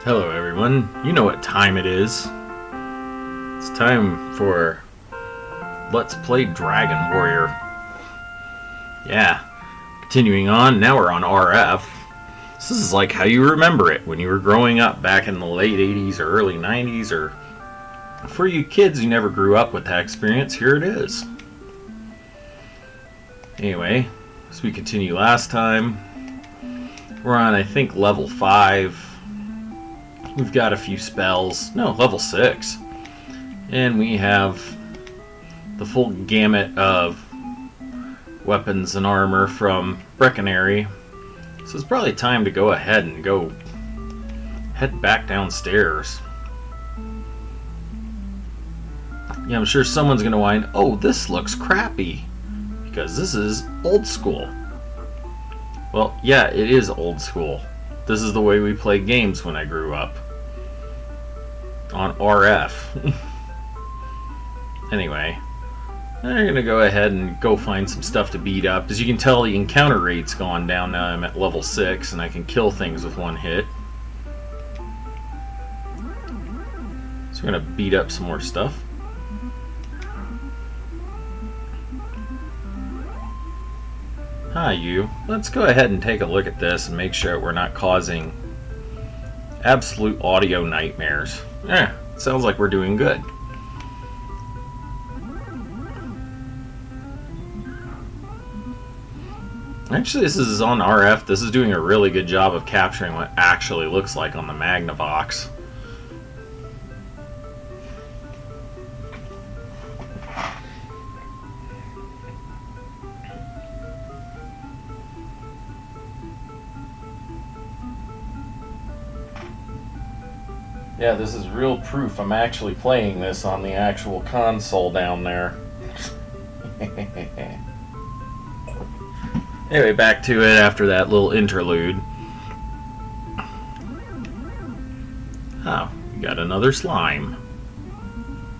Hello everyone, you know what time it is. It's time for Let's Play Dragon Warrior. Yeah, continuing on, now we're on RF. This is like how you remember it when you were growing up back in the late 80s or early 90s, or for you kids who never grew up with that experience, here it is. Anyway, as we continue last time, we're on, I think, level 5. We've got a few spells. No, level 6. And we have the full gamut of weapons and armor from Breckenary. So it's probably time to go ahead and head back downstairs. Yeah, I'm sure someone's going to whine, oh, this looks crappy, because this is old school. Well, yeah, it is old school. This is the way we played games when I grew up. On RF. Anyway, I'm going to go ahead and go find some stuff to beat up. As you can tell, the encounter rate's gone down now. I'm at level 6 and I can kill things with one hit. So we're going to beat up some more stuff. Hi, you. Let's go ahead and take a look at this and make sure we're not causing absolute audio nightmares. Sounds like we're doing good. Actually, this is on RF. This is doing a really good job of capturing what it actually looks like on the Magnavox. Yeah, this is real proof I'm actually playing this on the actual console down there. Anyway, back to it after that little interlude. Oh, we got another slime.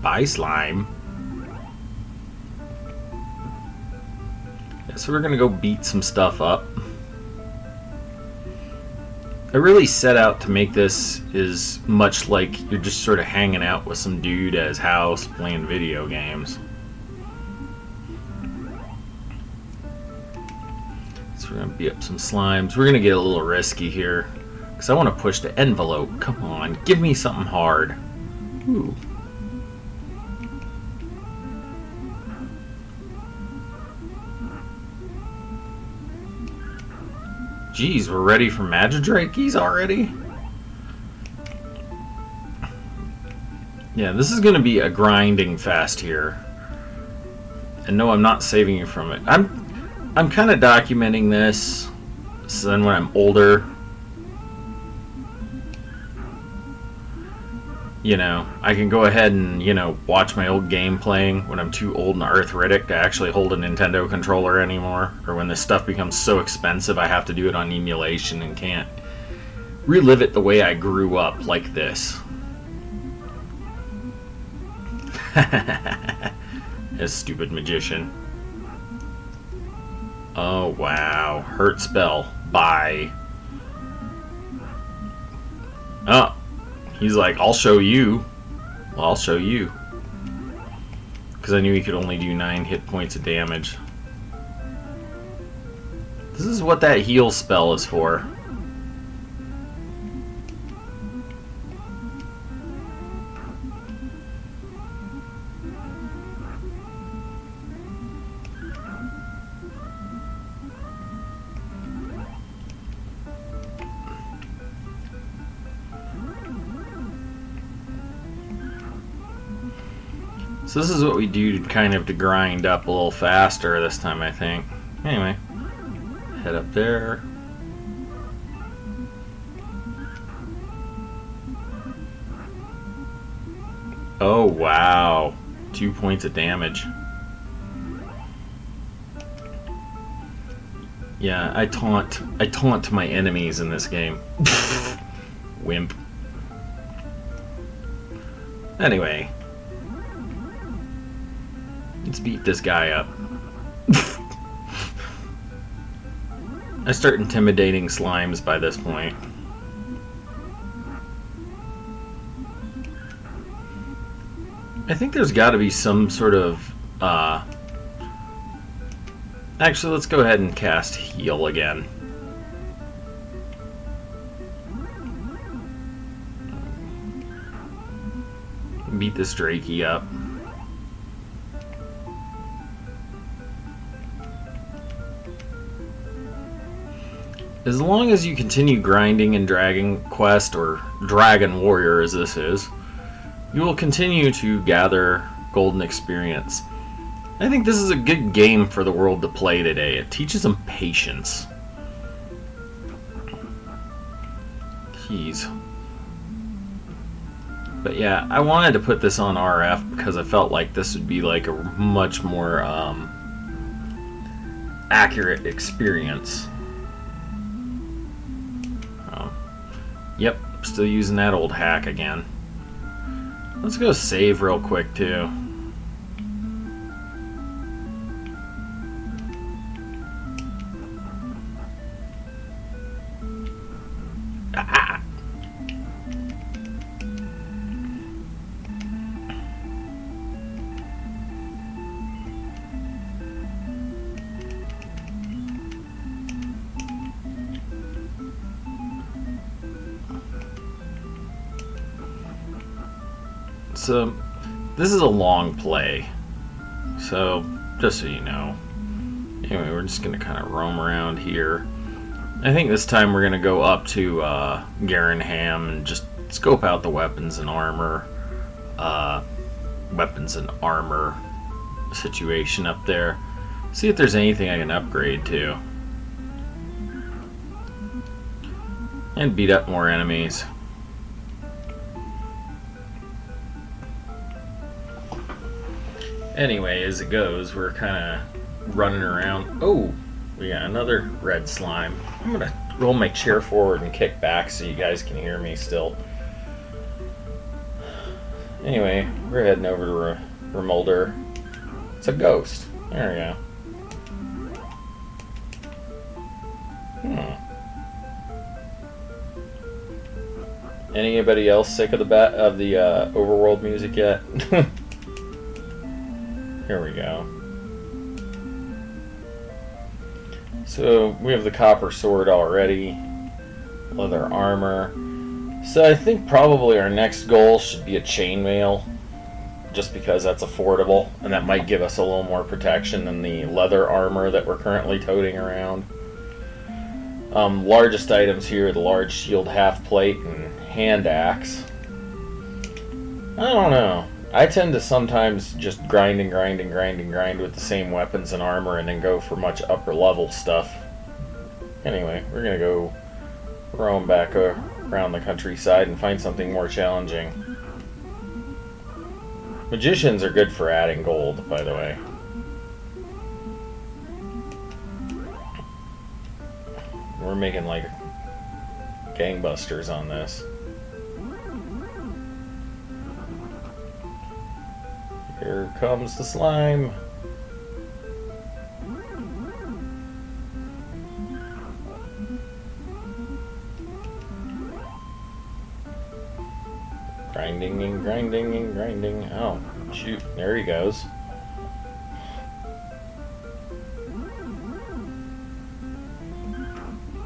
Bye, slime. Yeah, so we're gonna go beat some stuff up. I really set out to make this as much like you're just sort of hanging out with some dude at his house playing video games. So we're going to beat up some slimes. We're going to get a little risky here because I want to push the envelope. Come on, give me something hard. Ooh. Geez, we're ready for Magidrakes already? Yeah, this is going to be a grinding fest here. And no, I'm not saving you from it. I'm kind of documenting this, so then when I'm older, you know, I can go ahead and, you know, watch my old game playing when I'm too old and arthritic to actually hold a Nintendo controller anymore, or when this stuff becomes so expensive I have to do it on emulation and can't relive it the way I grew up like this. A stupid magician. Oh wow, hurt spell. Bye. Oh. He's like, I'll show you. Well, I'll show you. Because I knew he could only do 9 hit points of damage. This is what that heal spell is for. So this is what we do kind of to grind up a little faster this time, I think. Anyway, head up there. Oh wow, 2 points of damage. Yeah, I taunt my enemies in this game. Wimp. Anyway. Let's beat this guy up. I start intimidating slimes by this point. I think there's got to be some sort of... Actually, let's go ahead and cast Heal again. Beat this Drakey up. As long as you continue grinding in Dragon Quest, or Dragon Warrior as this is, you will continue to gather golden experience. I think this is a good game for the world to play today. It teaches them patience. Keys. But yeah, I wanted to put this on RF because I felt like this would be like a much more accurate experience. Yep, still using that old hack again. Let's go save real quick too. Ah. So, this is a long play, so just so you know. Anyway, we're just going to kind of roam around here. I think this time we're going to go up to Garenham and just scope out the weapons and armor situation up there. See if there's anything I can upgrade to. And beat up more enemies. Anyway, as it goes, we're kind of running around. Oh, we got another red slime. I'm going to roll my chair forward and kick back so you guys can hear me still. Anyway, we're heading over to Remolder. It's a ghost. There we go. Anybody else sick of the overworld music yet? Here we go. So we have the copper sword already, leather armor. So I think probably our next goal should be a chainmail, just because that's affordable and that might give us a little more protection than the leather armor that we're currently toting around. Largest items here: the large shield half plate and hand axe. I don't know. I tend to sometimes just grind with the same weapons and armor and then go for much upper level stuff. Anyway, we're going to go roam back around the countryside and find something more challenging. Magicians are good for adding gold, by the way. We're making like gangbusters on this. Here comes the slime. Grinding and grinding and grinding. Oh, shoot. There he goes.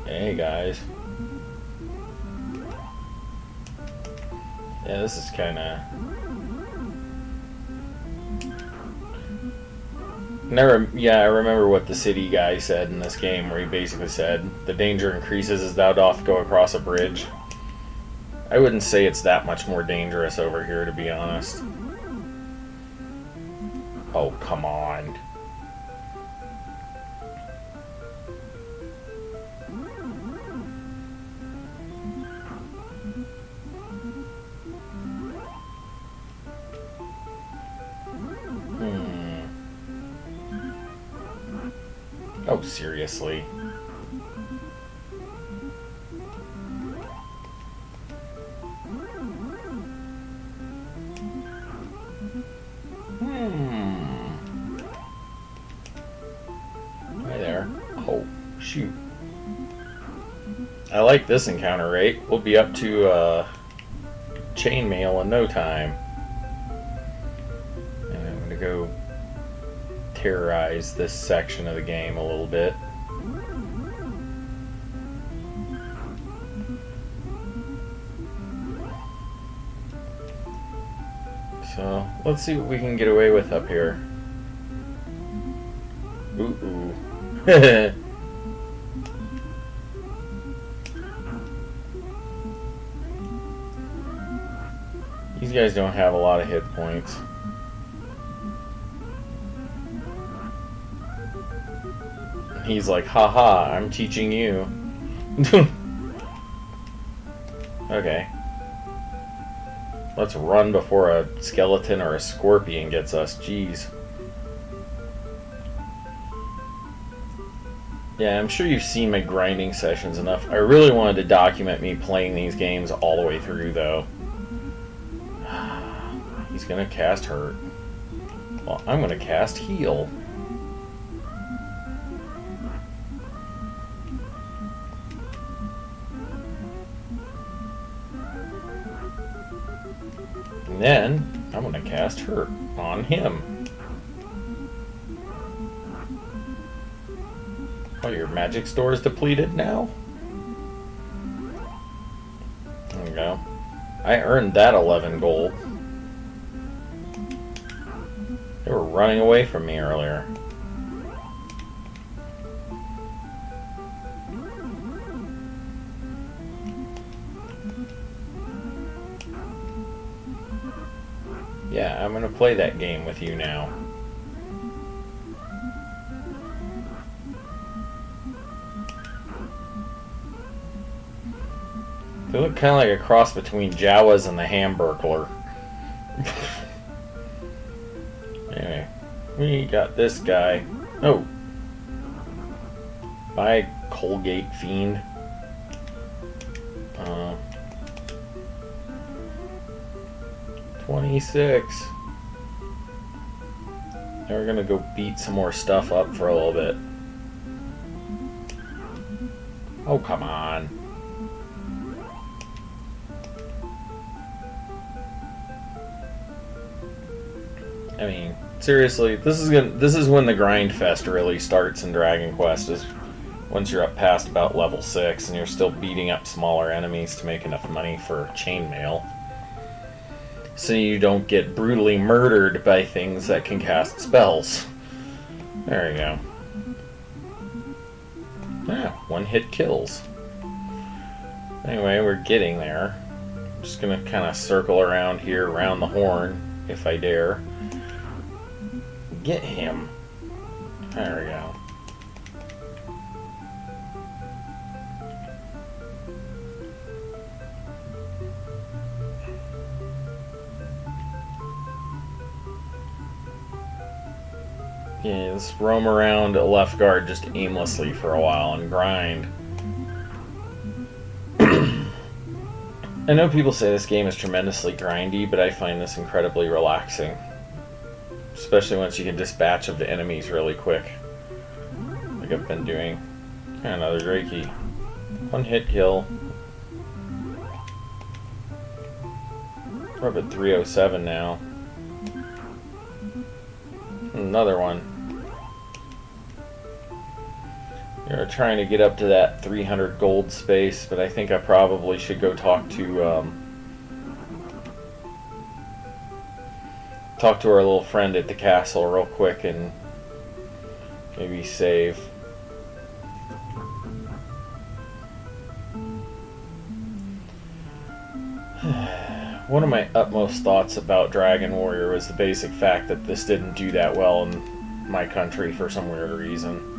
Hey, guys. Yeah, this is kind of... I remember what the city guy said in this game, where he basically said, the danger increases as thou doth go across a bridge. I wouldn't say it's that much more dangerous over here, to be honest. Oh, come on. Oh, seriously. Hi there. Oh, shoot. I like this encounter rate. We'll be up to chainmail in no time. gonna go terrorize this section of the game a little bit. So let's see what we can get away with up here. Ooh. These guys don't have a lot of hit points. He's like, haha, I'm teaching you. Okay. Let's run before a skeleton or a scorpion gets us. Jeez. Yeah, I'm sure you've seen my grinding sessions enough. I really wanted to document me playing these games all the way through, though. He's gonna cast Hurt. Well, I'm gonna cast Heal. And then, I'm gonna cast Hurt on him. Oh, your magic store is depleted now? There we go. I earned that 11 gold. They were running away from me earlier. Yeah, I'm gonna play that game with you now. They look kind of like a cross between Jawas and the Hamburglar. Anyway, we got this guy. Oh. Bye, Colgate Fiend. 26. Now we're gonna go beat some more stuff up for a little bit. Oh, come on. I mean, seriously, this is when the grind fest really starts in Dragon Quest, is once you're up past about level 6 and you're still beating up smaller enemies to make enough money for chainmail. So you don't get brutally murdered by things that can cast spells. There we go. Ah, one hit kills. Anyway, we're getting there. I'm just gonna kind of circle around here, around the horn, if I dare. Get him. There we go. Yeah, let's roam around a left guard just aimlessly for a while and grind. I know people say this game is tremendously grindy, but I find this incredibly relaxing. Especially once you can dispatch of the enemies really quick. Like I've been doing. Another Drakey. One hit kill. We're up at 307 now. Another one. We're trying to get up to that 300 gold space, but I think I probably should go talk to our little friend at the castle real quick and maybe save. One of my utmost thoughts about Dragon Warrior was the basic fact that this didn't do that well in my country for some weird reason.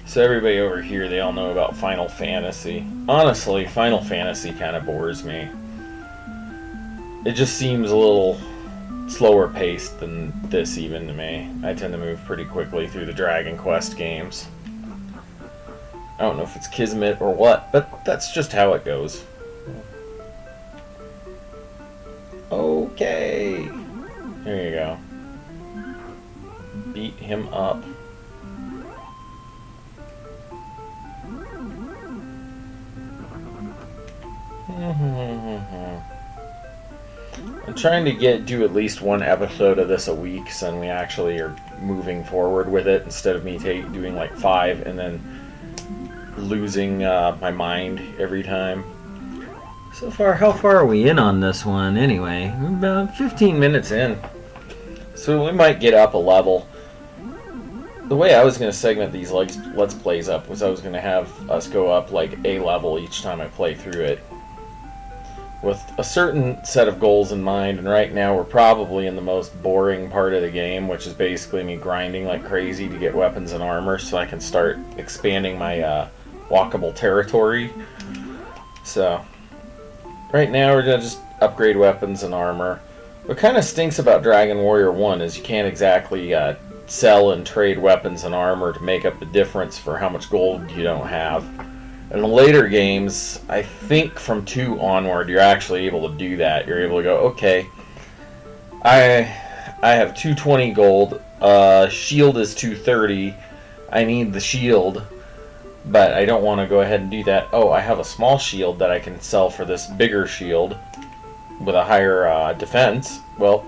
So everybody over here, they all know about Final Fantasy. Honestly, Final Fantasy kind of bores me. It just seems a little slower paced than this even to me. I tend to move pretty quickly through the Dragon Quest games. I don't know if it's Kismet or what, but that's just how it goes. Okay. There you go. Beat him up. I'm trying to do at least one episode of this a week, so then we actually are moving forward with it instead of me doing like 5 and then losing my mind every time. So far, how far are we in on this one anyway? We're about 15 minutes in. So we might get up a level. The way I was going to segment these Let's Plays up was I was going to have us go up like a level each time I play through it, with a certain set of goals in mind. And right now we're probably in the most boring part of the game, which is basically me grinding like crazy to get weapons and armor so I can start expanding my walkable territory. So right now we're going to just upgrade weapons and armor. What kind of stinks about Dragon Warrior 1 is you can't exactly sell and trade weapons and armor to make up the difference for how much gold you don't have. In the later games, I think from 2 onward, you're actually able to do that. You're able to go, okay, I have 220 gold, shield is 230, I need the shield, but I don't want to go ahead and do that. Oh, I have a small shield that I can sell for this bigger shield with a higher defense. Well,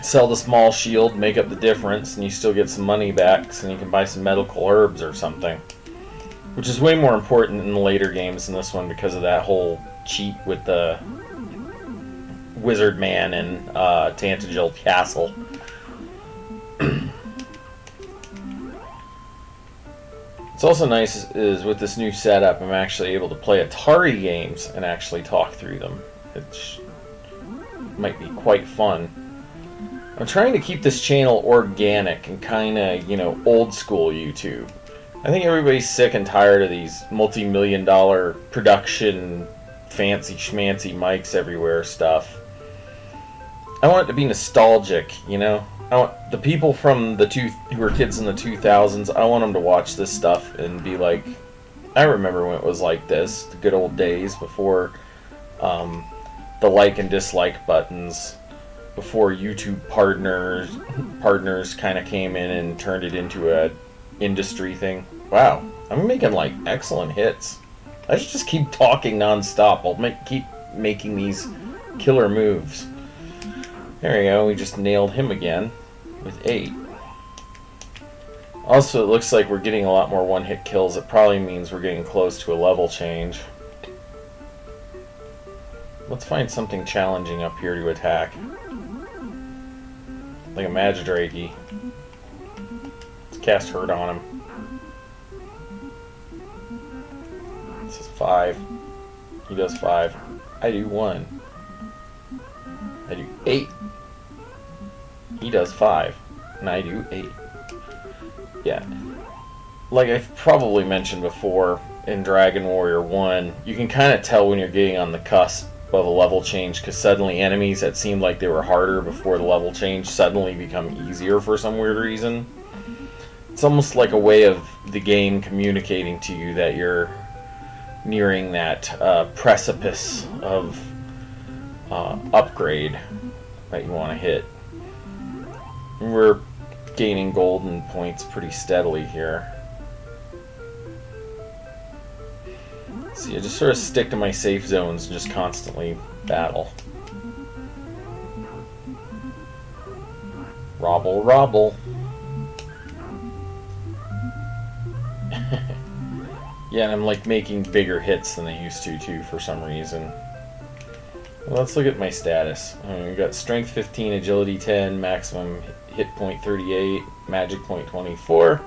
sell the small shield, make up the difference, and you still get some money back, so you can buy some medical herbs or something. Which is way more important in the later games than this one because of that whole cheat with the Wizard Man and Tantagel Castle. What's also nice is with this new setup, I'm actually able to play Atari games and actually talk through them. Which might be quite fun. I'm trying to keep this channel organic and kind of, old school YouTube. I think everybody's sick and tired of these multi-million-dollar production, fancy schmancy mics everywhere stuff. I want it to be nostalgic, I want the people from who were kids in the 2000s, I want them to watch this stuff and be like, I remember when it was like this, the good old days before the like and dislike buttons, before YouTube partners kind of came in and turned it into a industry thing. Wow, I'm making like excellent hits. I should just keep talking non-stop. I'll keep making these killer moves. There we go, we just nailed him again with 8. Also, it looks like we're getting a lot more one-hit kills. It probably means we're getting close to a level change. Let's find something challenging up here to attack. Like a Magidrakey. Let's cast Hurt on him. This is 5. He does 5. I do 1. I do 8. He does 5. And I do 8. Yeah. Like I've probably mentioned before, in Dragon Warrior 1, you can kind of tell when you're getting on the cusp of a level change, because suddenly enemies that seemed like they were harder before the level change suddenly become easier for some weird reason. It's almost like a way of the game communicating to you that you're nearing that precipice of upgrade that you want to hit. We're gaining golden points pretty steadily here. See, I just sort of stick to my safe zones and just constantly battle. Robble, robble. Yeah, and I'm like making bigger hits than I used to too for some reason. Well, let's look at my status. We've got strength 15, agility 10, maximum hit point 38, magic point 24.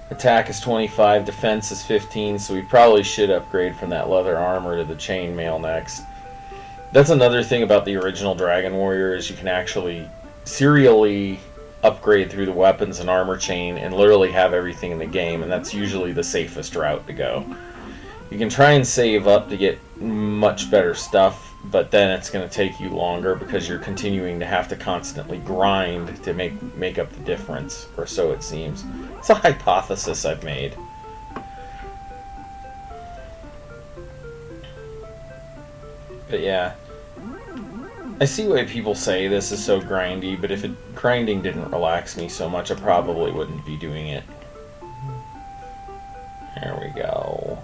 Attack is 25, defense is 15, so we probably should upgrade from that leather armor to the chainmail next. That's another thing about the original Dragon Warrior, is you can actually serially upgrade through the weapons and armor chain and literally have everything in the game, and that's usually the safest route to go. You can try and save up to get much better stuff, but then it's going to take you longer because you're continuing to have to constantly grind to make up the difference, or so it seems. It's a hypothesis I've made. But yeah, I see why people say this is so grindy, but if grinding didn't relax me so much, I probably wouldn't be doing it. There we go.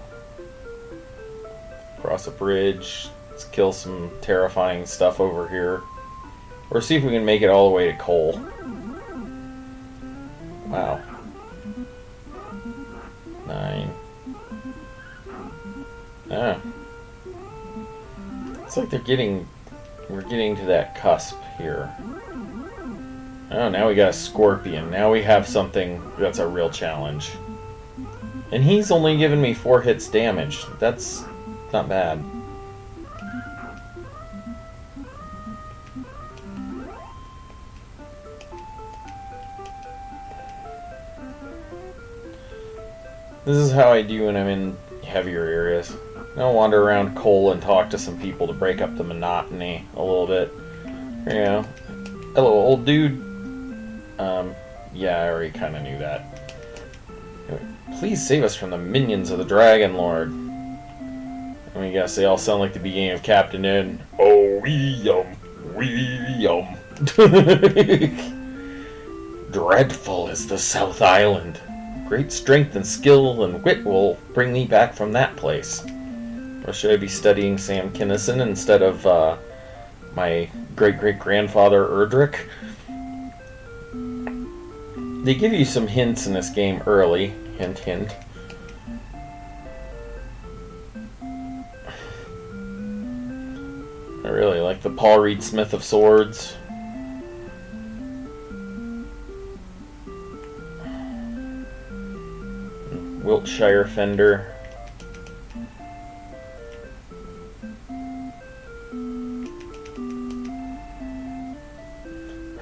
Cross a bridge. Let's kill some terrifying stuff over here. Or see if we can make it all the way to coal. Wow. 9. Ah. It's like we're getting to that cusp here. Oh, now we got a scorpion. Now we have something that's a real challenge. And he's only given me 4 hits damage. That's not bad. This is how I do when I'm in heavier areas. I'll wander around coal and talk to some people to break up the monotony a little bit. You know, hello, old dude. Yeah, I already kind of knew that. Anyway, please save us from the minions of the Dragon Lord. I mean, guess they all sound like the beginning of Captain N. Oh, Dreadful is the South Island. Great strength and skill and wit will bring me back from that place. Or should I be studying Sam Kinison instead of my great-great-grandfather Erdrick? They give you some hints in this game early. Hint, hint. I really like the Paul Reed Smith of Swords. Wiltshire Fender.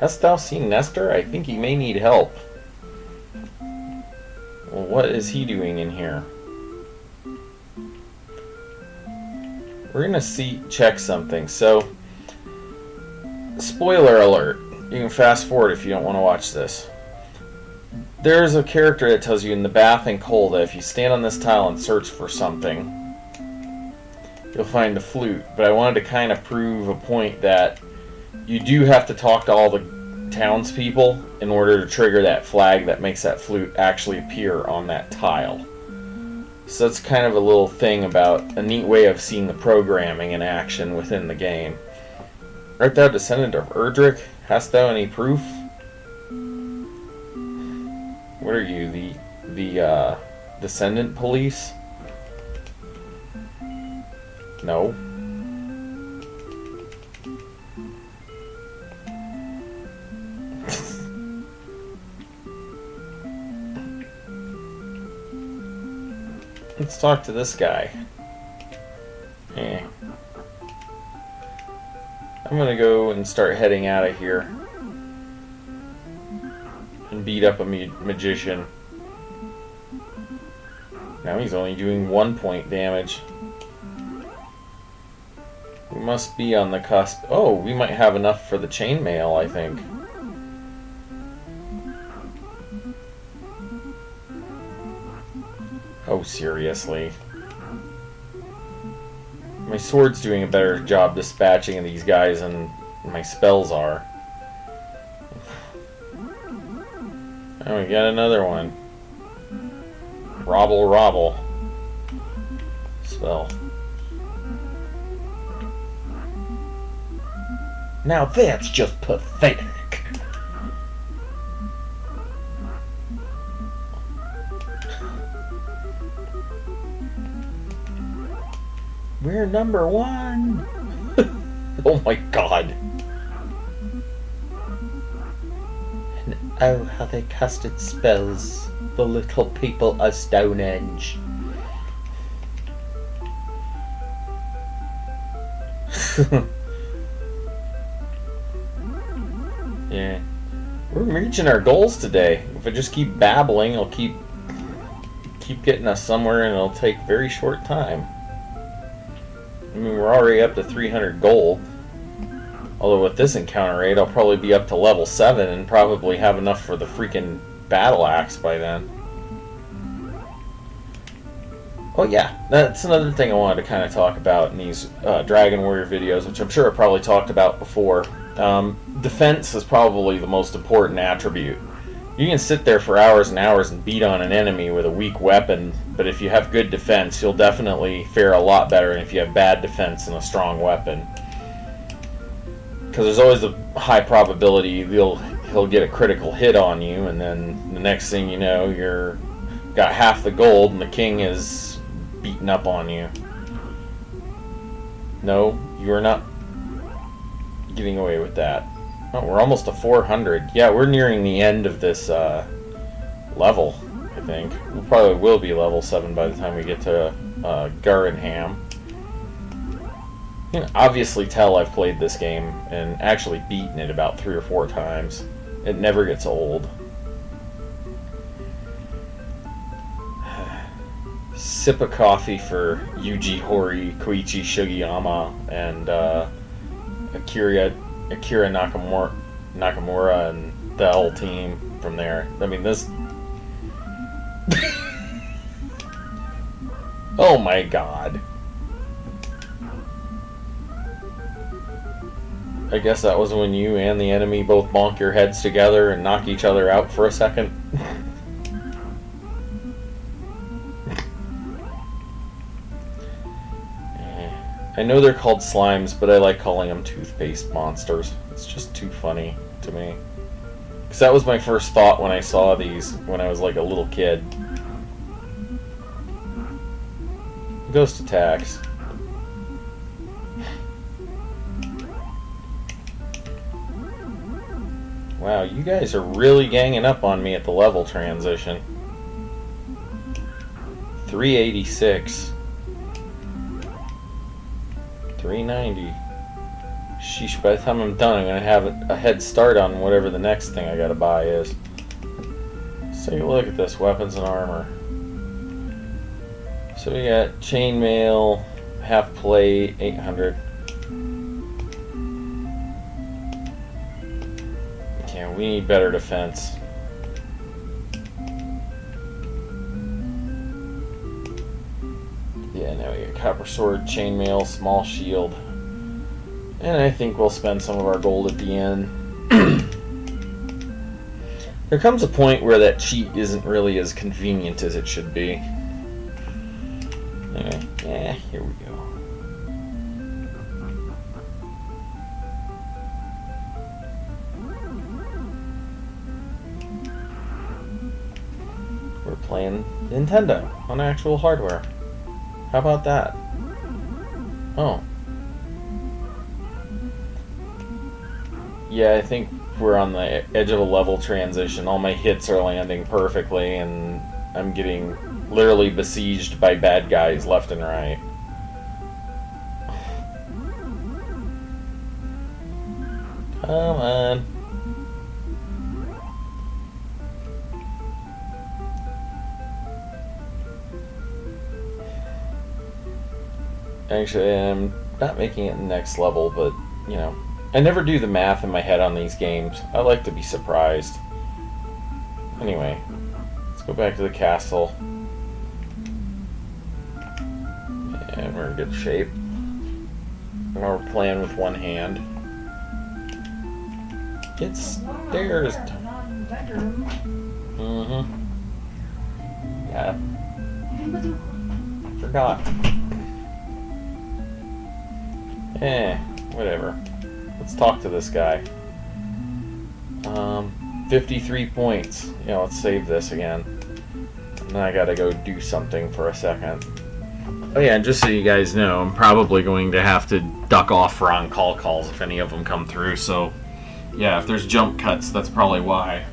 Hast thou seen Nestor? I think he may need help. Well, what is he doing in here? We're gonna check something. So, spoiler alert. You can fast forward if you don't want to watch this. There's a character that tells you in the bath and coal that if you stand on this tile and search for something, you'll find the flute. But I wanted to kind of prove a point that you do have to talk to all the townspeople in order to trigger that flag that makes that flute actually appear on that tile. So that's kind of a little thing about a neat way of seeing the programming in action within the game. Art thou descendant of Erdrick? Hast thou any proof? What are you, the descendant police? No. Let's talk to this guy. Yeah. I'm gonna go and start heading out of here. And beat up a magician. Now he's only doing 1 point damage. We must be on the cusp. Oh, we might have enough for the chainmail, I think. Oh, seriously. My sword's doing a better job dispatching these guys than my spells are. Oh, we got another one. Robble, robble. Spell. Now that's just pathetic. We're number 1. Oh my god. And oh, how they casted spells, the little people of Stonehenge. Yeah. We're reaching our goals today. If I just keep babbling, I'll keep getting us somewhere, and it'll take very short time. I mean, we're already up to 300 gold. Although with this encounter rate, I'll probably be up to level 7 and probably have enough for the freaking battle axe by then. Oh yeah, that's another thing I wanted to kind of talk about in these Dragon Warrior videos, which I'm sure I probably talked about before. Defense is probably the most important attribute You can sit there for hours and hours and beat on an enemy with a weak weapon, but if you have good defense, you'll definitely fare a lot better than if you have bad defense and a strong weapon. Because there's always a high probability he'll get a critical hit on you, and then the next thing you know, you're got half the gold and the king is beating up on you. No, you are not getting away with that. Oh, we're almost to 400. Yeah, we're nearing the end of this level, I think. We probably will be level 7 by the time we get to Garinham. You can obviously tell I've played this game and actually beaten it about 3 or 4 times. It never gets old. Sip of coffee for Yuji Horii, Koichi Shugiyama, and Akira Nakamura and the whole team from there. I mean, this... Oh my god. I guess that was when you and the enemy both bonk your heads together and knock each other out for a second. I know they're called slimes, but I like calling them toothpaste monsters. It's just too funny to me. Because that was my first thought when I saw these when I was like a little kid. Ghost attacks. Wow, you guys are really ganging up on me at the level transition. 386. 390. Sheesh, by the time I'm done, I'm going to have a head start on whatever the next thing I got to buy is. Let's take a look at this, weapons and armor. So we got chainmail, half plate, 800. Yeah, we need better defense. Yeah, now we got copper sword, chainmail, small shield. And I think we'll spend some of our gold at the end. There comes a point where that cheat isn't really as convenient as it should be. Anyway, yeah, here we go. We're playing Nintendo on actual hardware. How about that? Oh. Yeah, I think we're on the edge of a level transition. All my hits are landing perfectly, and I'm getting literally besieged by bad guys left and right. Come on. Actually, I'm not making it next level, but, you know, I never do the math in my head on these games. I like to be surprised. Anyway, let's go back to the castle. And we're in good shape. Now we're playing with one hand. It's stairs. Yeah. Forgot. Whatever. Let's talk to this guy. 53 points. Yeah, let's save this again. And then I gotta go do something for a second. Oh yeah, and just so you guys know, I'm probably going to have to duck off for on-call calls if any of them come through, so yeah, if there's jump cuts, that's probably why.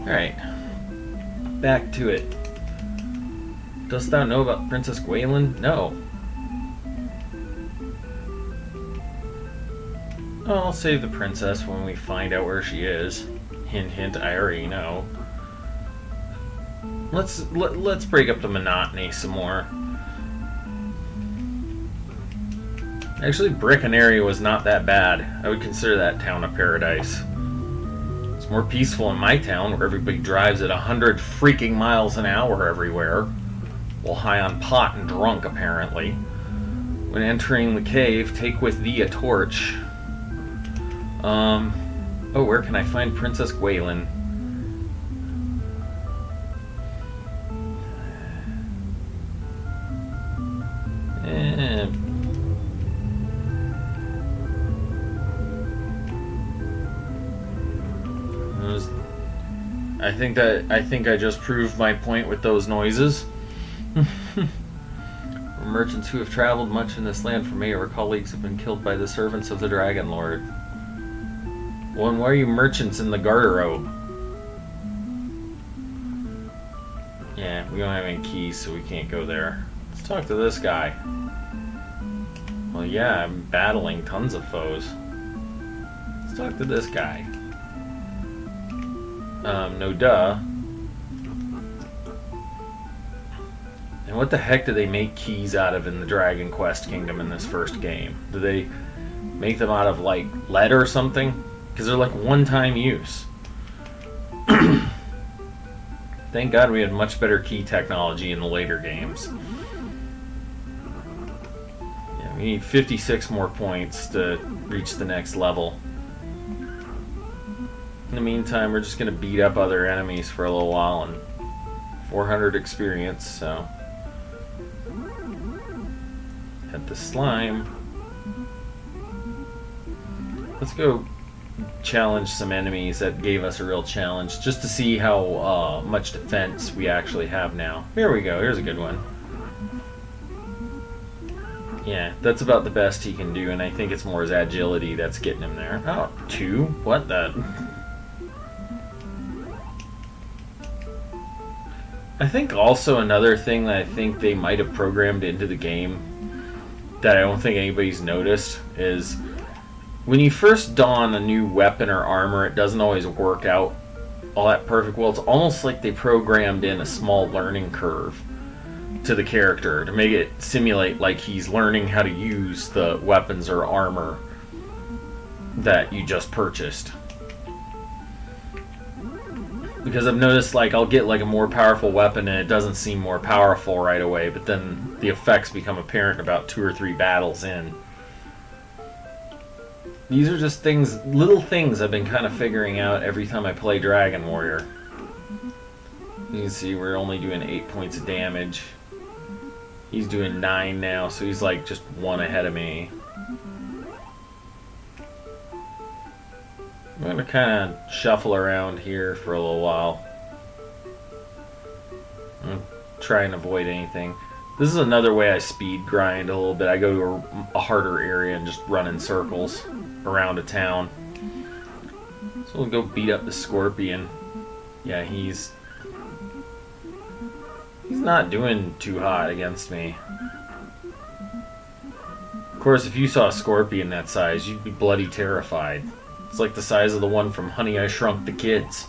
Alright, back to it. Dost thou know about Princess Gwaelin? No. Oh, I'll save the princess when we find out where she is. Hint, hint, I already know. Let's break up the monotony some more. Actually, Brickanary was not that bad. I would consider that town a paradise. It's more peaceful in my town, where everybody drives at 100 freaking miles an hour everywhere. While high on pot and drunk, apparently. When entering the cave, take with thee a torch. Oh, where can I find Princess Gwaelin? I think I just proved my point with those noises. Merchants who have traveled much in this land for me, our colleagues have been killed by the servants of the Dragon Lord. Well, and why are you merchants in the Garderobe? Yeah, we don't have any keys, so we can't go there. Let's talk to this guy. Well, yeah, I'm battling tons of foes. Let's talk to this guy. No duh. And what the heck do they make keys out of in the Dragon Quest Kingdom in this first game? Do they make them out of, like, lead or something? Because they're, like, one-time use. Thank God we had much better key technology in the later games. Yeah, we need 56 more points to reach the next level. In the meantime, we're just going to beat up other enemies for a little while, and 400 experience, so... Hit the slime. Let's go challenge some enemies that gave us a real challenge, just to see how much defense we actually have now. Here we go, here's a good one. Yeah, that's about the best he can do, and I think it's more his agility that's getting him there. Oh, 2? What the... I think also another thing that I think they might have programmed into the game that I don't think anybody's noticed is when you first don a new weapon or armor, it doesn't always work out all that perfect well. It's almost like they programmed in a small learning curve to the character to make it simulate like he's learning how to use the weapons or armor that you just purchased. Because I've noticed, like, I'll get, like, a more powerful weapon and it doesn't seem more powerful right away, but then the effects become apparent about 2 or 3 battles in. These are just things, little things I've been kind of figuring out every time I play Dragon Warrior. You can see we're only doing 8 points of damage. He's doing 9 now, so he's, like, just 1 ahead of me. I'm going to kind of shuffle around here for a little while. Try and avoid anything. This is another way I speed grind a little bit. I go to a harder area and just run in circles around a town. So we'll go beat up the scorpion. Yeah, he's not doing too hot against me. Of course, if you saw a scorpion that size, you'd be bloody terrified. It's like the size of the one from Honey, I Shrunk the Kids.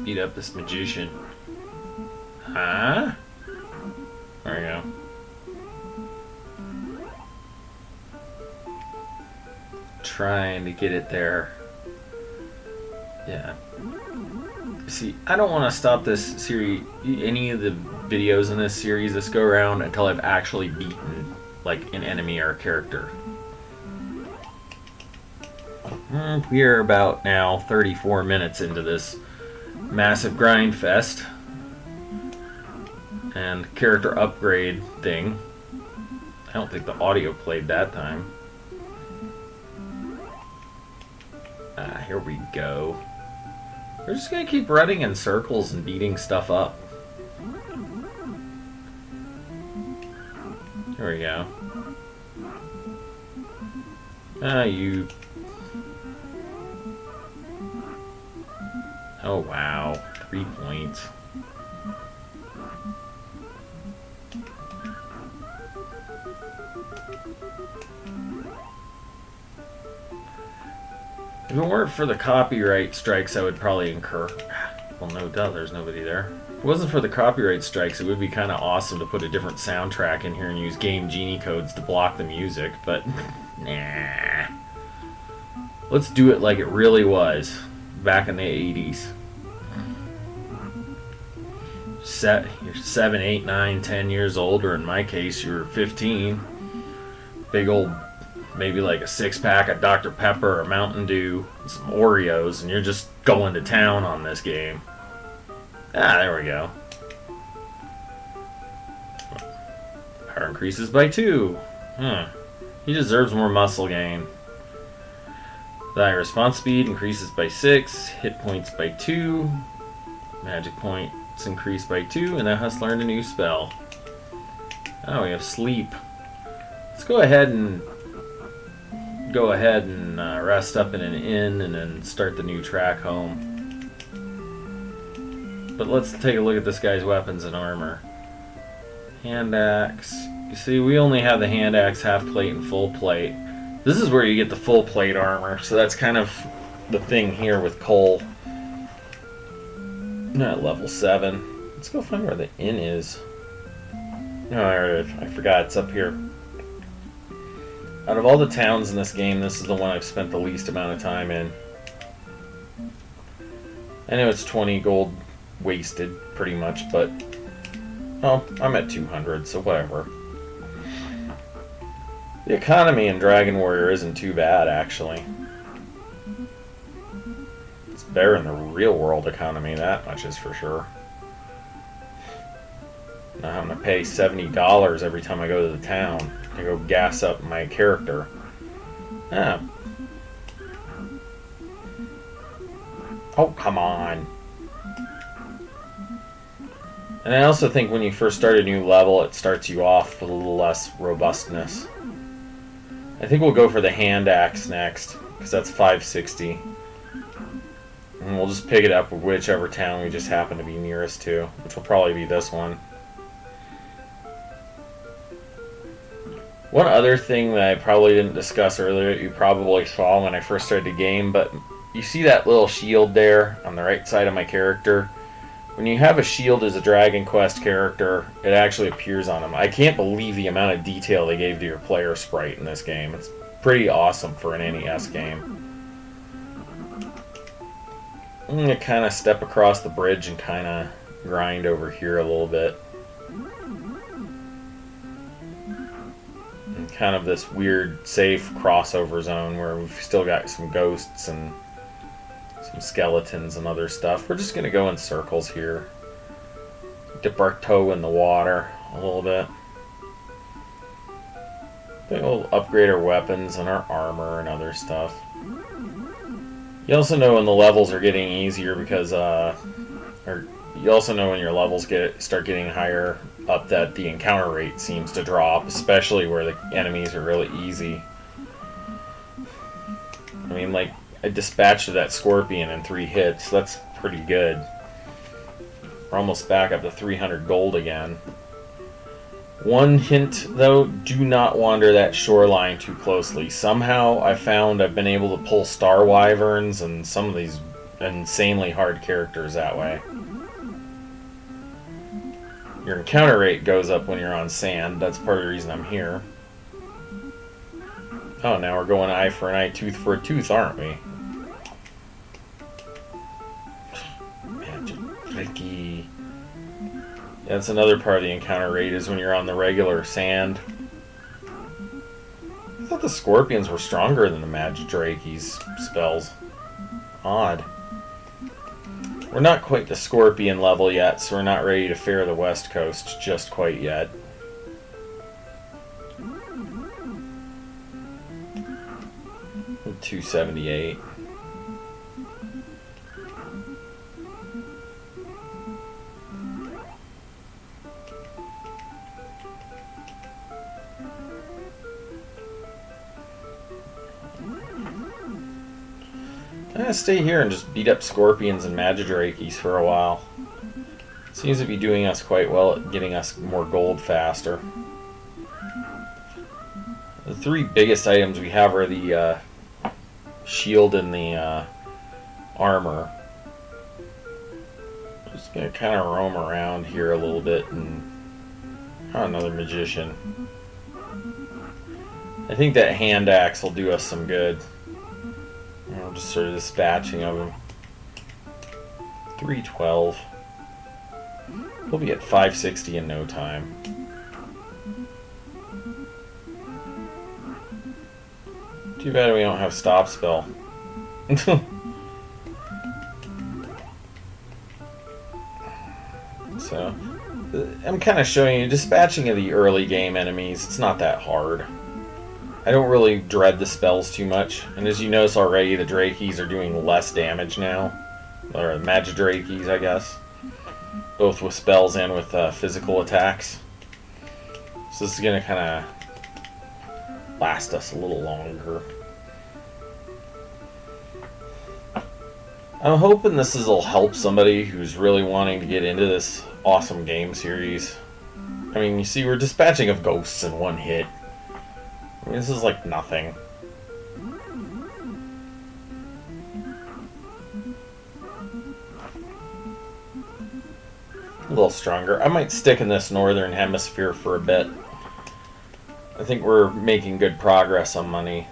Beat up this magician. Huh? There we go. Trying to get it there. Yeah. See, I don't want to stop this series, any of the videos in this series this go around until I've actually beaten, like, an enemy or a character. We are about now 34 minutes into this massive grind fest and character upgrade thing. I don't think the audio played that time. Here we go. We're just gonna keep running in circles and beating stuff up. Here we go. You. Oh wow, 3 points. If it weren't for the copyright strikes, I would probably incur... Well, no duh, there's nobody there. If it wasn't for the copyright strikes, it would be kind of awesome to put a different soundtrack in here and use Game Genie codes to block the music, but nah. Let's do it like it really was back in the 80s. You're 7, 8, 9, 10 years old, or in my case, you're 15. Big old, maybe like a 6-pack of Dr. Pepper or Mountain Dew, some Oreos, and you're just going to town on this game. Ah, there we go. Power increases by 2. He deserves more muscle gain. Thy response speed increases by 6. Hit points by 2. Magic points increased by 2. And thou hast learned a new spell. Oh, we have sleep. Let's go ahead and rest up in an inn and then start the new track home. But let's take a look at this guy's weapons and armor. Hand axe. You see, we only have the hand axe half plate and full plate. This is where you get the full plate armor, so that's kind of the thing here with Cole. Not level 7. Let's go find where the inn is. No, I forgot, it's up here. Out of all the towns in this game, this is the one I've spent the least amount of time in. I know it's 20 gold wasted, pretty much, but... Oh, I'm at 200, so whatever. The economy in Dragon Warrior isn't too bad, actually. It's better than the real world economy, that much is for sure. Now I'm going to pay $70 every time I go to the town to go gas up my character. Ah. Oh, come on. And I also think when you first start a new level, it starts you off with a little less robustness. I think we'll go for the hand axe next, because that's 560. And we'll just pick it up with whichever town we just happen to be nearest to, which will probably be this one. One other thing that I probably didn't discuss earlier, you probably saw when I first started the game, but you see that little shield there on the right side of my character? When you have a shield as a Dragon Quest character, it actually appears on them. I can't believe the amount of detail they gave to your player sprite in this game. It's pretty awesome for an NES game. I'm going to kind of step across the bridge and kind of grind over here a little bit. And kind of this weird, safe crossover zone where we've still got some ghosts and some skeletons and other stuff. We're just going to go in circles here. Dip our toe in the water a little bit. I think we'll upgrade our weapons and our armor and other stuff. You also know when the levels are getting easier because, or you also know when your levels start getting higher up that the encounter rate seems to drop, especially where the enemies are really easy. I mean, like, I dispatched that scorpion in 3 hits. That's pretty good. We're almost back up to 300 gold again. One hint, though, do not wander that shoreline too closely. Somehow I found I've been able to pull star wyverns and some of these insanely hard characters that way. Your encounter rate goes up when you're on sand. That's part of the reason I'm here. Oh, now we're going eye for an eye, tooth for a tooth, aren't we? Magic Tricky. Yeah, that's another part of the encounter rate is when you're on the regular sand. I thought the scorpions were stronger than the Magidrake's spells. Odd. We're not quite the scorpion level yet, so we're not ready to fare the west coast just quite yet. $278. I'm gonna stay here and just beat up scorpions and Magidrake's for a while. Seems to be doing us quite well at getting us more gold faster. The 3 biggest items we have are the shield and the armor. Just gonna kind of roam around here a little bit and another magician. I think that hand axe will do us some good. Just sort of dispatching of him. 312. We'll be at 560 in no time. Too bad we don't have stop spell. So, I'm kind of showing you dispatching of the early game enemies. It's not that hard. I don't really dread the spells too much. And as you notice already, the Drakeys are doing less damage now. Or Magidrakeys, I guess. Both with spells and with physical attacks. So this is going to kind of last us a little longer. I'm hoping this will help somebody who's really wanting to get into this awesome game series. I mean, you see, we're dispatching of ghosts in one hit. I mean, this is like nothing. A little stronger. I might stick in this northern hemisphere for a bit. I think we're making good progress on money.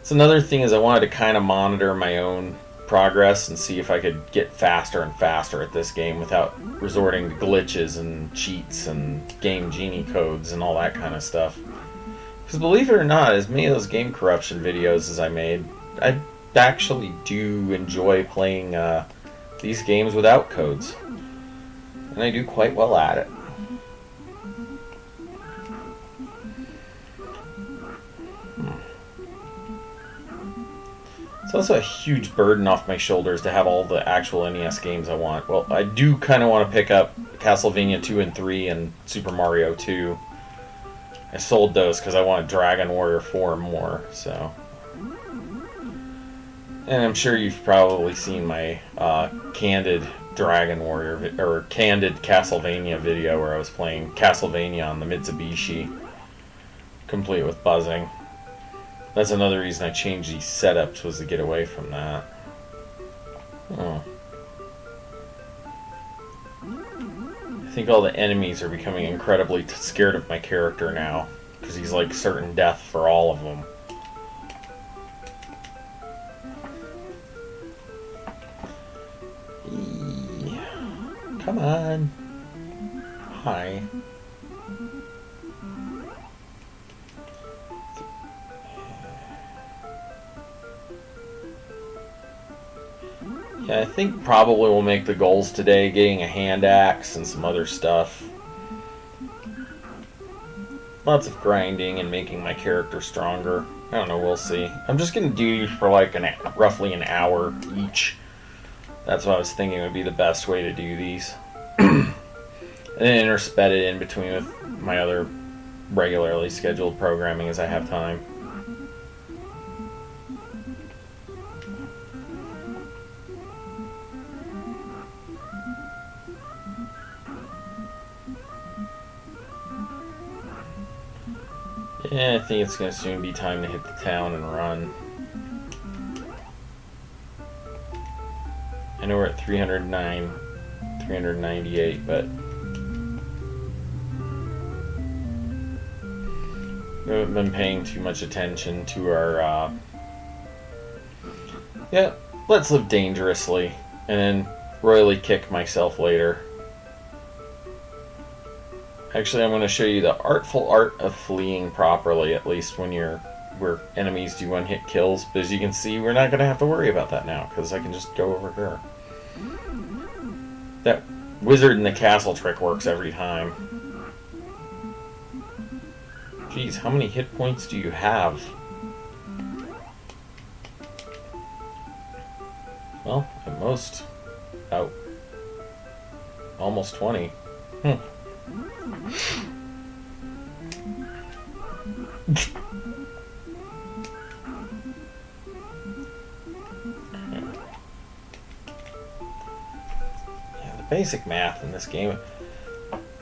So another thing is I wanted to kind of monitor my own progress and see if I could get faster and faster at this game without resorting to glitches and cheats and game genie codes and all that kind of stuff. Because believe it or not, as many of those game corruption videos as I made, I actually do enjoy playing these games without codes. And I do quite well at it. It's also a huge burden off my shoulders to have all the actual NES games I want. Well, I do kind of want to pick up Castlevania 2 and 3 and Super Mario 2. I sold those because I wanted Dragon Warrior 4 more, so. And I'm sure you've probably seen my candid Dragon Warrior, or candid Castlevania video where I was playing Castlevania on the Mitsubishi, complete with buzzing. That's another reason I changed these setups, was to get away from that. Oh. I think all the enemies are becoming incredibly scared of my character now, because he's like certain death for all of them. Come on. Hi. Yeah, I think probably we'll make the goals today, getting a hand axe and some other stuff. Lots of grinding and making my character stronger. I don't know, we'll see. I'm just going to do these for like roughly an hour each. That's what I was thinking would be the best way to do these. And then intersped it in between with my other regularly scheduled programming as I have time. Yeah, I think it's going to soon be time to hit the town and run. I know we're at 309, 398, but we haven't been paying too much attention to our, yeah, let's live dangerously, and then royally kick myself later. Actually, I'm going to show you the artful art of fleeing properly, at least when you're where enemies do one-hit kills. But as you can see, we're not going to have to worry about that now, because I can just go over here. That wizard in the castle trick works every time. Jeez, how many hit points do you have? Well, at most, about almost 20. Yeah, the basic math in this game.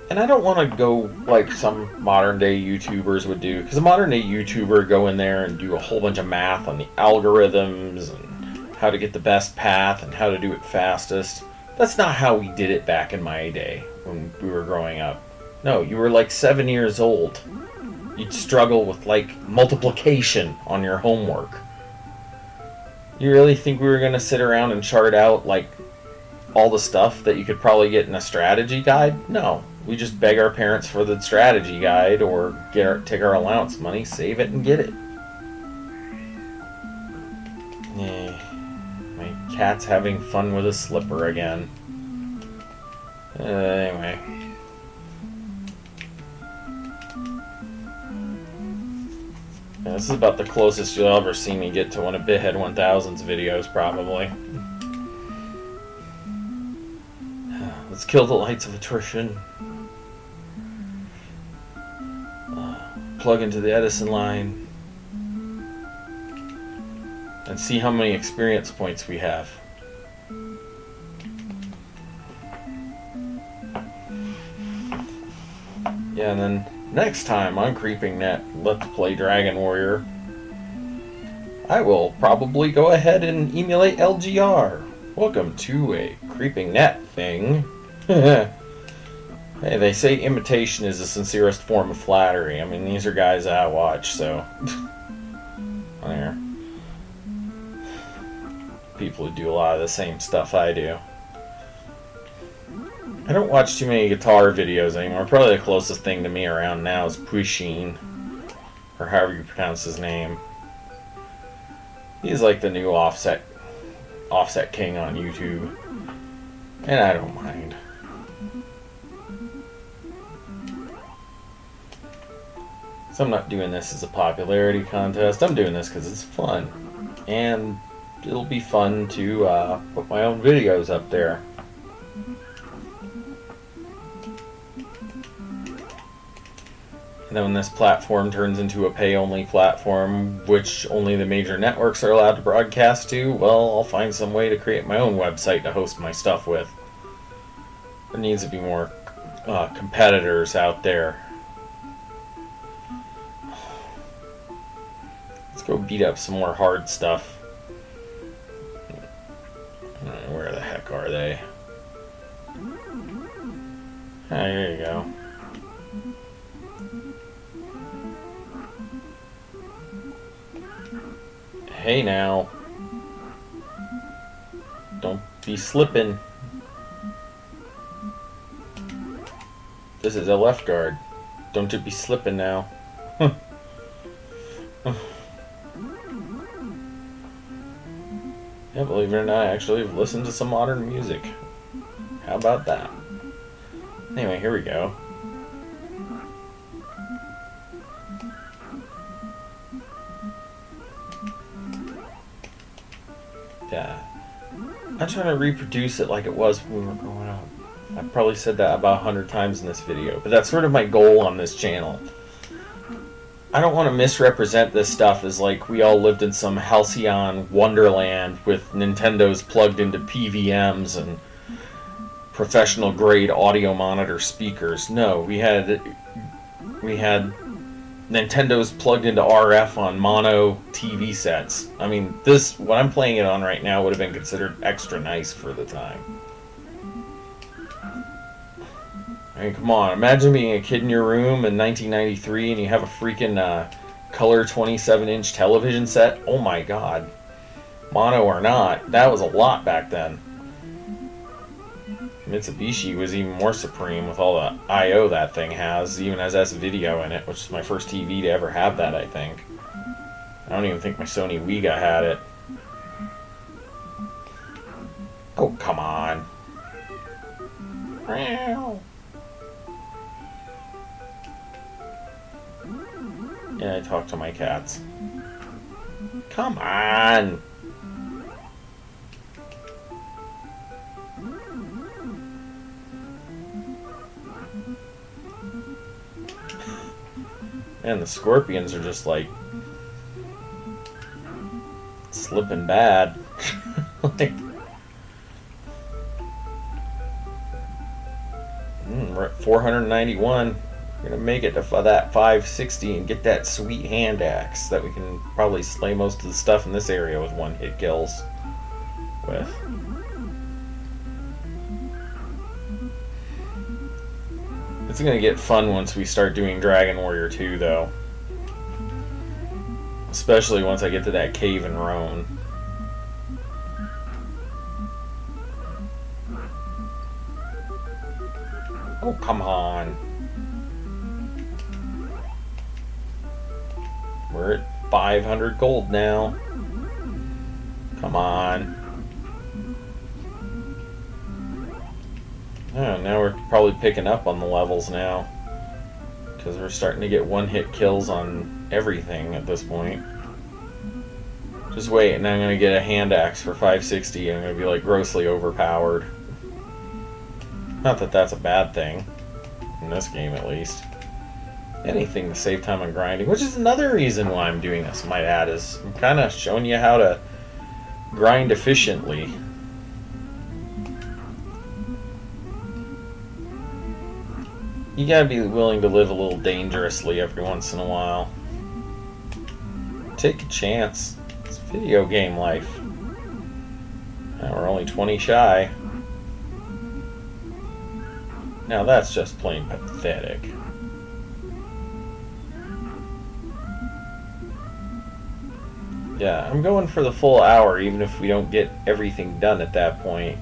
And I don't want to go like some modern day YouTubers would do, because a modern day YouTuber go in there and do a whole bunch of math on the algorithms and how to get the best path and how to do it fastest. That's not how we did it back in my day when we were growing up. No, you were like 7 years old. You'd struggle with like multiplication on your homework. You really think we were going to sit around and chart out like all the stuff that you could probably get in a strategy guide? No. We just beg our parents for the strategy guide or take our allowance money, save it, and get it. My cat's having fun with a slipper again. Anyway. Yeah, this is about the closest you'll ever see me get to one of Bithead 1000's videos, probably. Let's kill the lights of attrition. Plug into the Edison line. And see how many experience points we have. Yeah, and then next time on Creeping Net, Let's Play Dragon Warrior, I will probably go ahead and emulate LGR. Welcome to a Creeping Net thing. Hey, they say imitation is the sincerest form of flattery. I mean, these are guys I watch, so... there. People who do a lot of the same stuff I do. I don't watch too many guitar videos anymore. Probably the closest thing to me around now is Pusheen, or however you pronounce his name. He's like the new offset king on YouTube, and I don't mind. So I'm not doing this as a popularity contest. I'm doing this because it's fun, and it'll be fun to put my own videos up there. And then when this platform turns into a pay-only platform, which only the major networks are allowed to broadcast to, well, I'll find some way to create my own website to host my stuff with. There needs to be more competitors out there. Let's go beat up some more hard stuff. Where the heck are they? There you go. Hey now. Don't be slipping. This is a left guard. Don't you be slipping now. Yeah, believe it or not, I actually have listened to some modern music. How about that? Anyway, here we go. Yeah. I'm trying to reproduce it like it was when we were growing up. I've probably said that about 100 times in this video, but that's sort of my goal on this channel. I don't want to misrepresent this stuff as like we all lived in some halcyon wonderland with Nintendos plugged into PVMs and professional grade audio monitor speakers. No, we had Nintendos plugged into RF on mono TV sets. I mean, what I'm playing it on right now would have been considered extra nice for the time. I mean, come on. Imagine being a kid in your room in 1993 and you have a freaking color 27-inch television set. Oh my god. Mono or not, that was a lot back then. Mitsubishi was even more supreme with all the I.O. that thing has, even has S-Video in it, which is my first TV to ever have that, I think. I don't even think my Sony Wega had it. Oh, come on. Yeah, I talk to my cats. Come on! Man, the scorpions are just like slipping bad. We're at 491. We're gonna make it to that 560 and get that sweet hand axe that we can probably slay most of the stuff in this area with one-hit kills with. It's gonna get fun once we start doing Dragon Warrior 2, though. Especially once I get to that cave in Roan. Oh, come on. We're at 500 gold now. Come on. Oh, now we're probably picking up on the levels now. Because we're starting to get one-hit kills on everything at this point. Just wait, and I'm going to get a hand axe for 560 and I'm going to be like grossly overpowered. Not that that's a bad thing. In this game, at least. Anything to save time on grinding, which is another reason why I'm doing this, I might add, is I'm kind of showing you how to grind efficiently. You gotta be willing to live a little dangerously every once in a while. Take a chance. It's video game life. Now we're only 20 shy. Now that's just plain pathetic. Yeah, I'm going for the full hour, even if we don't get everything done at that point.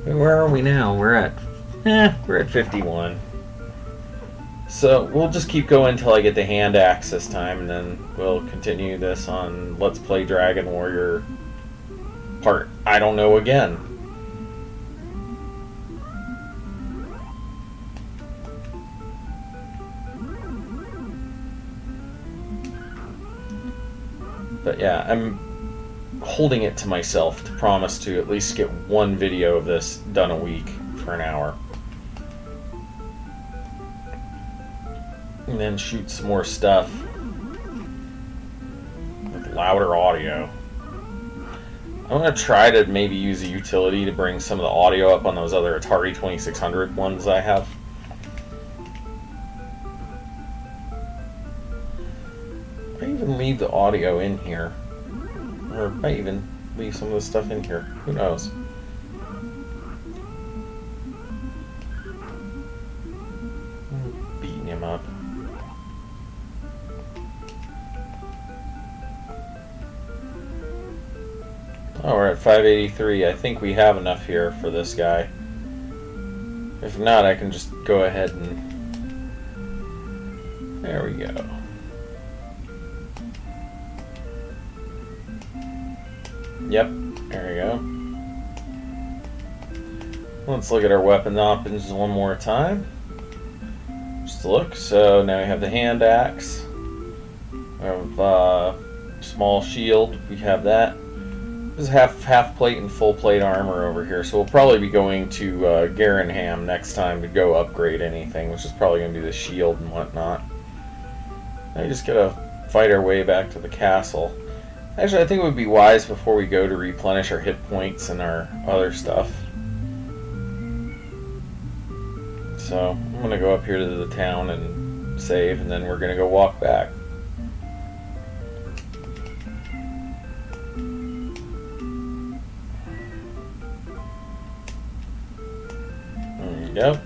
Where are we now? We're at 51. So we'll just keep going until I get the hand axe this time, and then we'll continue this on Let's Play Dragon Warrior part I don't know again. But yeah, I'm holding it to myself to promise to at least get one video of this done a week for an hour. And then shoot some more stuff with louder audio. I'm going to try to maybe use a utility to bring some of the audio up on those other Atari 2600 ones I have. I even leave the audio in here. Or I might even leave some of the stuff in here. Who knows? Beating him up. Oh, we're at 583. I think we have enough here for this guy. If not, I can just go ahead and... There we go. Yep, there we go. Let's look at our weapon options one more time. Just look. So now we have the hand axe. We have small shield. We have that. This is half plate and full plate armor over here. So we'll probably be going to Garenham next time to go upgrade anything, which is probably going to be the shield and whatnot. Now you just gotta fight our way back to the castle. Actually, I think it would be wise before we go to replenish our hit points and our other stuff. So, I'm going to go up here to the town and save, and then we're going to go walk back. There you go.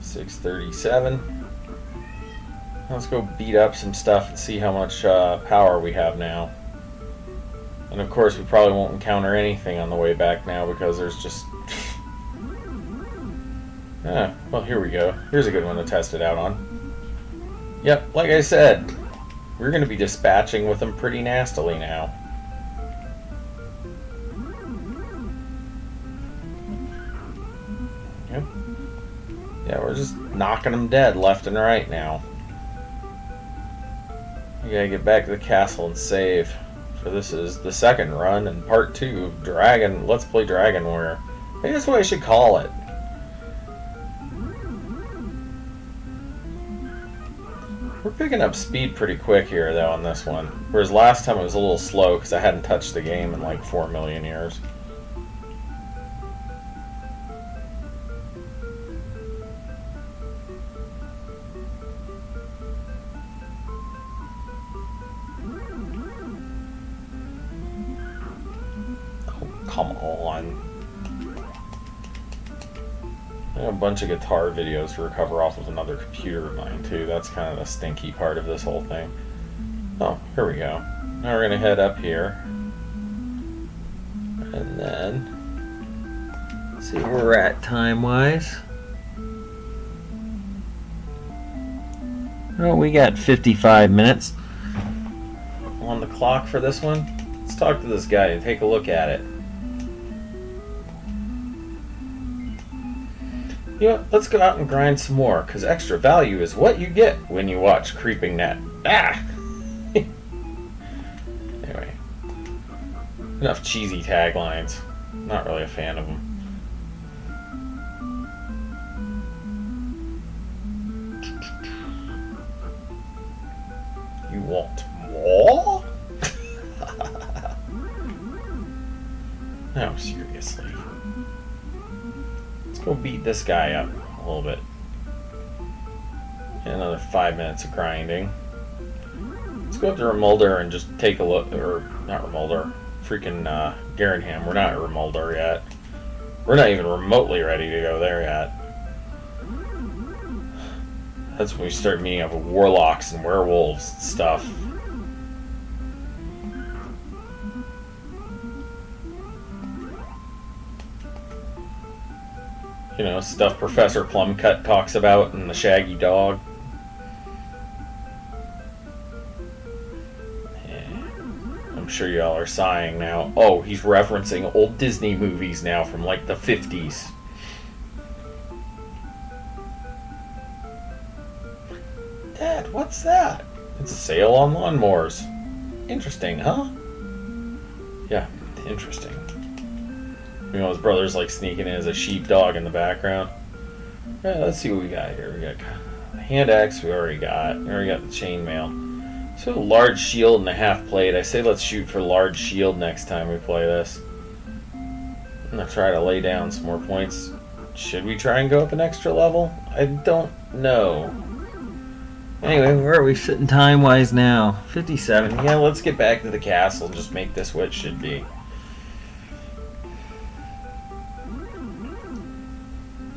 637. Let's go beat up some stuff and see how much power we have now. And of course, we probably won't encounter anything on the way back now because there's just... well, here we go. Here's a good one to test it out on. Yep, like I said, we're going to be dispatching with them pretty nastily now. Yep. Yeah, we're just knocking them dead left and right now. We gotta get back to the castle and save. For this is the second run and part 2 of Let's Play Dragon Warrior. I think that's what I should call it. We're picking up speed pretty quick here though on this one. Whereas last time it was a little slow because I hadn't touched the game in like 4 million years. come on. I have a bunch of guitar videos to recover off of another computer of mine too. That's kind of the stinky part of this whole thing. Oh, here we go. Now we're gonna head up here. And then see where we're at time-wise. Oh, we got 55 minutes on the clock for this one. Let's talk to this guy and take a look at it. You know, let's go out and grind some more, because extra value is what you get when you watch Creeping Net. Ah! Anyway. Enough cheesy taglines. Not really a fan of them. You want more? No, seriously. Let's go beat this guy up a little bit. And another 5 minutes of grinding. Let's go up to Remulder and just take a look, or not Remulder, freaking Garanham. We're not at Remulder yet. We're not even remotely ready to go there yet. That's when we start meeting up with warlocks and werewolves and stuff. You know, stuff Professor Plumcut talks about in The Shaggy Dog. Yeah. I'm sure y'all are sighing now. Oh, he's referencing old Disney movies now from like the 50s. Dad, what's that? It's a sale on lawnmowers. Interesting, huh? Yeah, interesting. You know, his brother's like sneaking in as a sheepdog in the background. Yeah, let's see what we got here. We got hand axe. We already got the chainmail. So a large shield and a half plate. I say let's shoot for large shield next time we play this. I'm gonna try to lay down some more points. Should we try and go up an extra level? I don't know. Anyway, where are we sitting time-wise now? 57. Yeah, let's get back to the castle and just make this what it should be.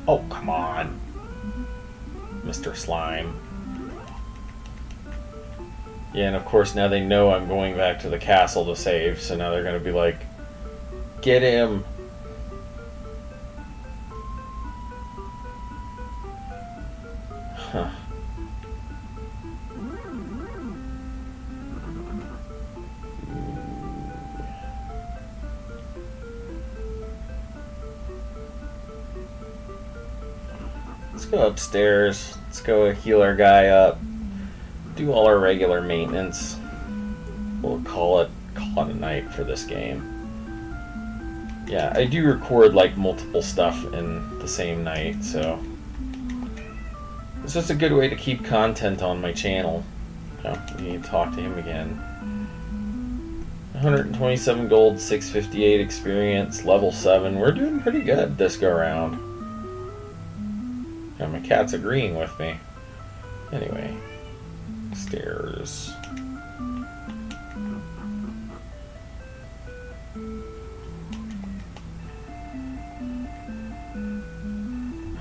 Oh, come on, Mr. Slime. Yeah, and of course now they know I'm going back to the castle to save, so now they're going to be like, get him. Huh. Let's go upstairs. Let's go heal our guy up. Do all our regular maintenance. We'll call it a night for this game. Yeah, I do record like multiple stuff in the same night, so it's just a good way to keep content on my channel. Oh, we need to talk to him again. 127 gold, 658 experience, level 7. We're doing pretty good this go around. Yeah, my cat's agreeing with me. Anyway, stairs.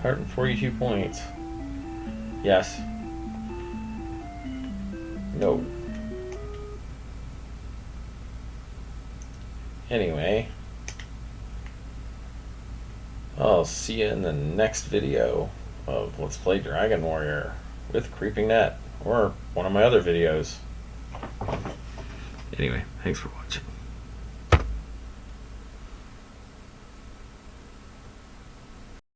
$142 points. Yes. No. Anyway, I'll see you in the next video of Let's Play Dragon Warrior with Creeping Net, or one of my other videos. Anyway, thanks for watching.